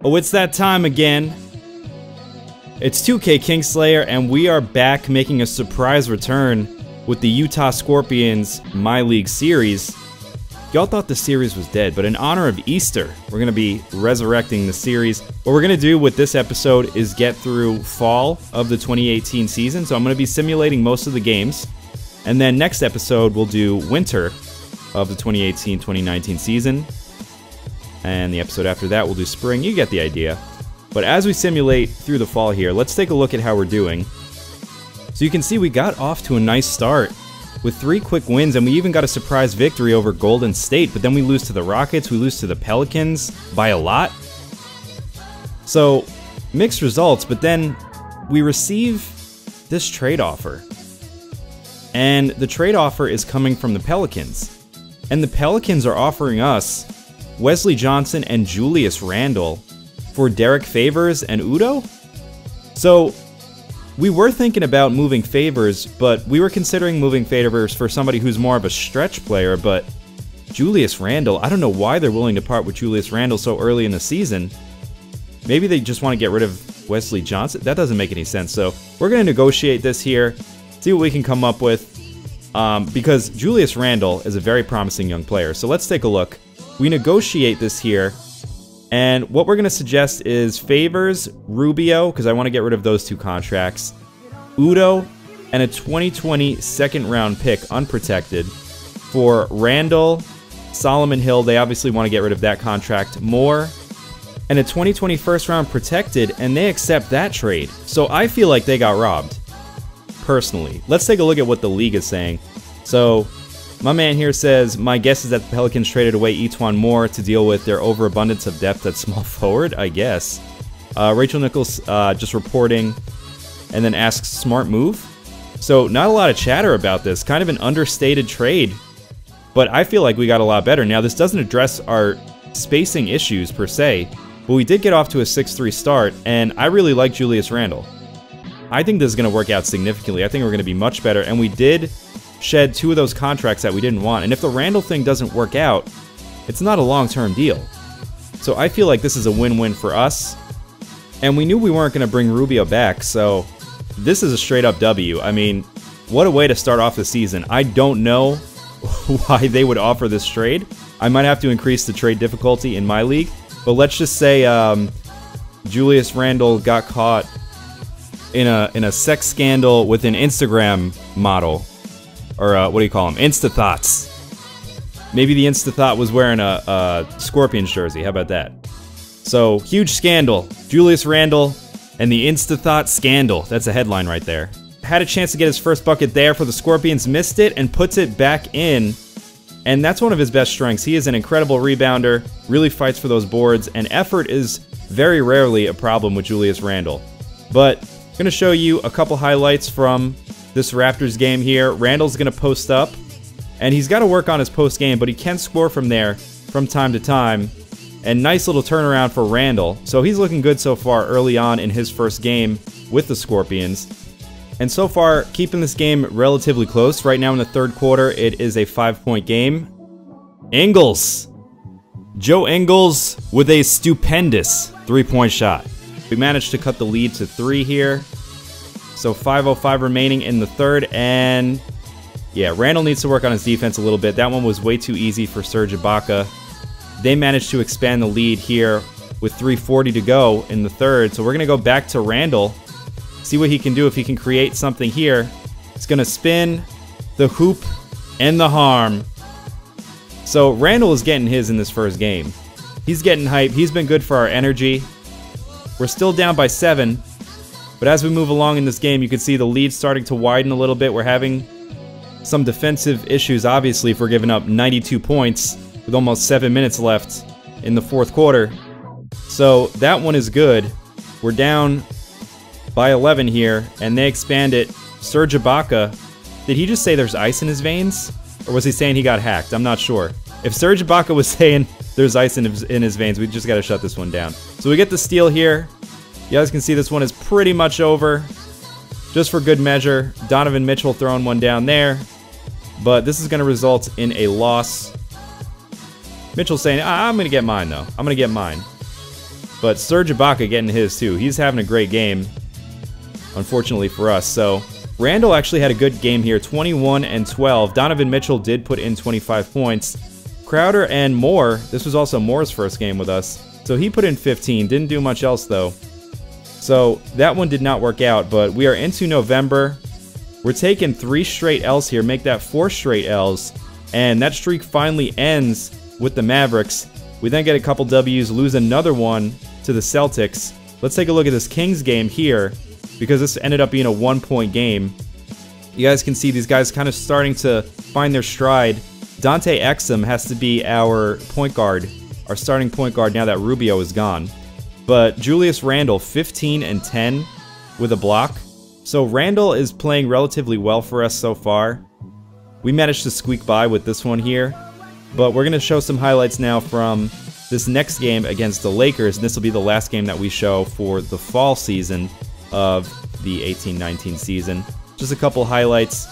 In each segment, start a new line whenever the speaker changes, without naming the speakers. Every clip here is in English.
Oh, it's that time again. It's 2K KINGSLAYER, and we are back making a surprise return with the Utah Scorpions MyLeague series. Y'all thought the series was dead, but in honor of Easter, we're going to be resurrecting the series. What we're going to do with this episode is get through fall of the 2018 season, so I'm going to be simulating most of the games. And then next episode, we'll do winter of the 2018-2019 season. And the episode after that, we'll do spring. You get the idea. But as we simulate through the fall here, let's take a look at how we're doing. So you can see we got off to a nice start with 3 quick wins, and we even got a surprise victory over Golden State, but then we lose to the Rockets, we lose to the Pelicans by a lot. So, mixed results, but then we receive this trade offer. And the trade offer is coming from the Pelicans. And the Pelicans are offering us Wesley Johnson and Julius Randle for Derek Favors and Udo? So, we were thinking about moving Favors, but we were considering moving Favors for somebody who's more of a stretch player, but Julius Randle, I don't know why they're willing to part with Julius Randle so early in the season. Maybe they just want to get rid of Wesley Johnson? That doesn't make any sense, so we're going to negotiate this here, see what we can come up with, because Julius Randle is a very promising young player. So let's take a look. We negotiate this here, and what we're going to suggest is Favors, Rubio, because I want to get rid of those 2 contracts, Udo, and a 2020 second-round pick, unprotected, for Randle, Solomon Hill. They obviously want to get rid of that contract. Moore, and a 2020 first-round protected, and they accept that trade. So I feel like they got robbed, personally. Let's take a look at what the league is saying. So, my man here says, my guess is that the Pelicans traded away E'Twaun Moore to deal with their overabundance of depth at small forward, I guess. Rachel Nichols just reporting, and then asks, smart move? So, not a lot of chatter about this. Kind of an understated trade, but I feel like we got a lot better. Now, this doesn't address our spacing issues, per se, but we did get off to a 6-3 start, and I really like Julius Randle. I think this is going to work out significantly. I think we're going to be much better, and we did shed 2 of those contracts that we didn't want. And if the Randle thing doesn't work out, it's not a long-term deal. So I feel like this is a win-win for us. And we knew we weren't going to bring Rubio back, so this is a straight-up W. I mean, what a way to start off the season. I don't know why they would offer this trade. I might have to increase the trade difficulty in MyLeague. But let's just say Julius Randle got caught in a sex scandal with an Instagram model. Or what do you call them? Insta-thoughts. Maybe the Insta-thought was wearing a Scorpions jersey. How about that? So, huge scandal. Julius Randle and the Insta-thought scandal. That's a headline right there. Had a chance to get his first bucket there for the Scorpions. Missed it and puts it back in. And that's one of his best strengths. He is an incredible rebounder. Really fights for those boards. And effort is very rarely a problem with Julius Randle. But I'm going to show you a couple highlights from this Raptors game here. Randle's going to post up, and he's got to work on his post game, but he can score from there from time to time. And nice little turnaround for Randle. So he's looking good so far early on in his first game with the Scorpions. And so far, keeping this game relatively close. Right now in the third quarter, it is a 5-point game. Ingles. Joe Ingles with a stupendous 3-point shot. We managed to cut the lead to 3 here. So 5:05 remaining in the third, and yeah, Randle needs to work on his defense a little bit. That one was way too easy for Serge Ibaka. They managed to expand the lead here with 3:40 to go in the third. So we're going to go back to Randle, see what he can do, if he can create something here. He's going to spin the hoop and the harm. So Randle is getting his in this first game. He's getting hype. He's been good for our energy. We're still down by 7. But as we move along in this game, you can see the lead starting to widen a little bit. We're having some defensive issues, obviously, if we're giving up 92 points with almost 7 minutes left in the fourth quarter. So that one is good. We're down by 11 here, and they expand it. Serge Ibaka, did he just say there's ice in his veins? Or was he saying he got hacked? I'm not sure. If Serge Ibaka was saying there's ice in his veins, we just got to shut this one down. So we get the steal here. You guys can see this one is pretty much over. Just for good measure, Donovan Mitchell throwing one down there. But this is going to result in a loss. Mitchell saying, I'm going to get mine, though. I'm going to get mine. But Serge Ibaka getting his too. He's having a great game, unfortunately for us. So Randle actually had a good game here, 21 and 12. Donovan Mitchell did put in 25 points. Crowder and Moore, this was also Moore's first game with us, so he put in 15. Didn't do much else though. So that one did not work out, but we are into November. We're taking 3 straight L's here, make that 4 straight L's, and that streak finally ends with the Mavericks. We then get a couple W's, lose another one to the Celtics. Let's take a look at this Kings game here, because this ended up being a 1-point game. You guys can see these guys kind of starting to find their stride. Dante Exum has to be our point guard, our starting point guard now that Rubio is gone. But Julius Randle, 15 and 10 with a block. So Randle is playing relatively well for us so far. We managed to squeak by with this one here. But we're going to show some highlights now from this next game against the Lakers. And this will be the last game that we show for the fall season of the 18-19 season. Just a couple highlights.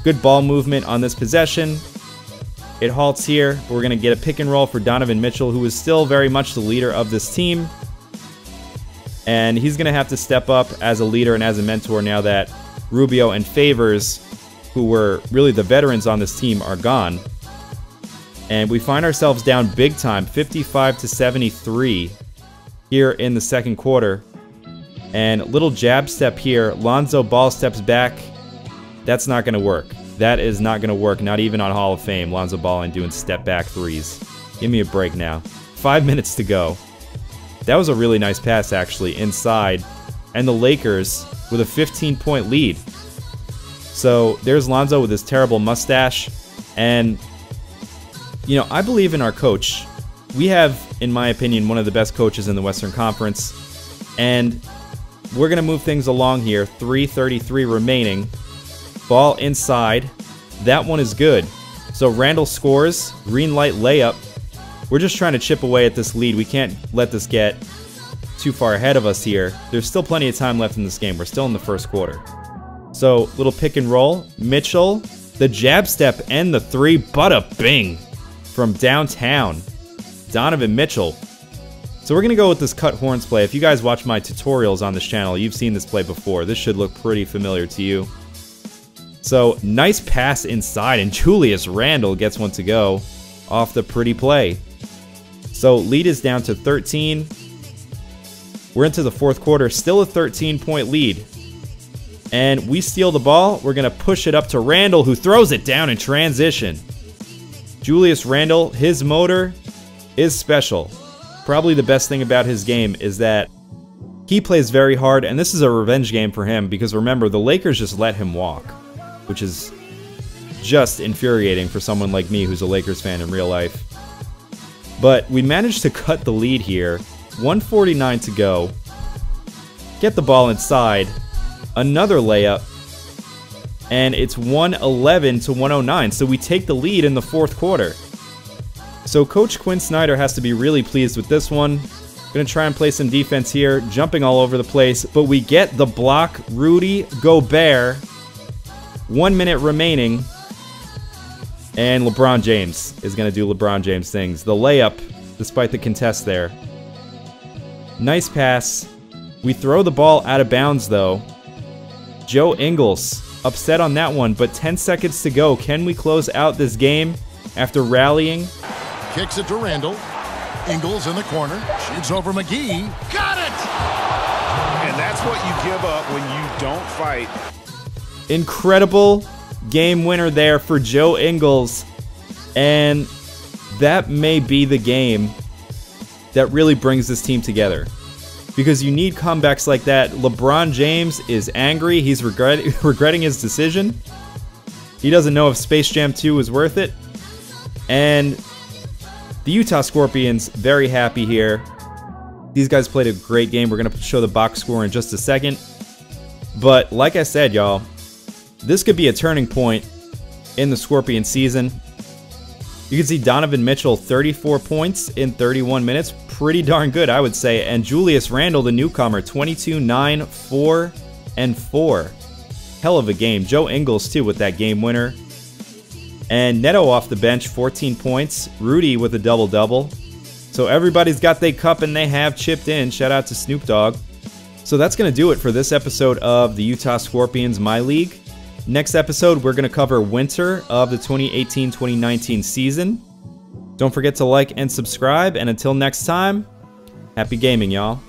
Good ball movement on this possession. It halts here. We're going to get a pick and roll for Donovan Mitchell, who is still very much the leader of this team. And he's going to have to step up as a leader and as a mentor now that Rubio and Favors, who were really the veterans on this team, are gone. And we find ourselves down big time, 55-73 here in the second quarter. And little jab step here. Lonzo Ball steps back. That's not going to work. That is not going to work, not even on Hall of Fame. Lonzo Ball ain't doing step back threes. Give me a break now. 5 minutes to go. That was a really nice pass, actually, inside. And the Lakers with a 15-point lead. So there's Lonzo with his terrible mustache. And, you know, I believe in our coach. We have, in my opinion, one of the best coaches in the Western Conference. And we're going to move things along here. 3:33 remaining. Ball inside. That one is good. So Randle scores. Green light layup. We're just trying to chip away at this lead. We can't let this get too far ahead of us here. There's still plenty of time left in this game. We're still in the first quarter. So, little pick and roll. Mitchell, the jab step, and the 3. Bada bing from downtown. Donovan Mitchell. So we're going to go with this cut horns play. If you guys watch my tutorials on this channel, you've seen this play before. This should look pretty familiar to you. So, nice pass inside, and Julius Randle gets one to go off the pretty play. So, lead is down to 13. We're into the fourth quarter, still a 13-point lead. And we steal the ball. We're going to push it up to Randle, who throws it down in transition. Julius Randle, his motor is special. Probably the best thing about his game is that he plays very hard, and this is a revenge game for him because remember, the Lakers just let him walk, which is just infuriating for someone like me who's a Lakers fan in real life. But we managed to cut the lead here. 1:49 to go. Get the ball inside. Another layup. And it's 111-109. So we take the lead in the fourth quarter. So Coach Quinn Snyder has to be really pleased with this one. Gonna try and play some defense here. Jumping all over the place. But we get the block. Rudy Gobert. 1 minute remaining. And LeBron James is going to do LeBron James things. The layup, despite the contest there. Nice pass. We throw the ball out of bounds, though. Joe Ingles, upset on that one, but 10 seconds to go. Can we close out this game after rallying?
Kicks it to Randle. Ingles in the corner. Shoots over McGee. Got it!
And that's what you give up when you don't fight.
Incredible game winner there for Joe Ingles. And that may be the game that really brings this team together. Because you need comebacks like that. LeBron James is angry. He's regretting his decision. He doesn't know if Space Jam 2 is worth it. And the Utah Scorpions, very happy here. These guys played a great game. We're going to show the box score in just a second. But like I said, y'all, this could be a turning point in the Scorpion season. You can see Donovan Mitchell, 34 points in 31 minutes. Pretty darn good, I would say. And Julius Randle, the newcomer, 22, 9, 4, and 4. Hell of a game. Joe Ingles, too, with that game winner. And Neto off the bench, 14 points. Rudy with a double-double. So everybody's got their cup and they have chipped in. Shout out to Snoop Dogg. So that's going to do it for this episode of the Utah Scorpions My League. Next episode, we're going to cover winter of the 2018-2019 season. Don't forget to like and subscribe, and until next time, happy gaming, y'all.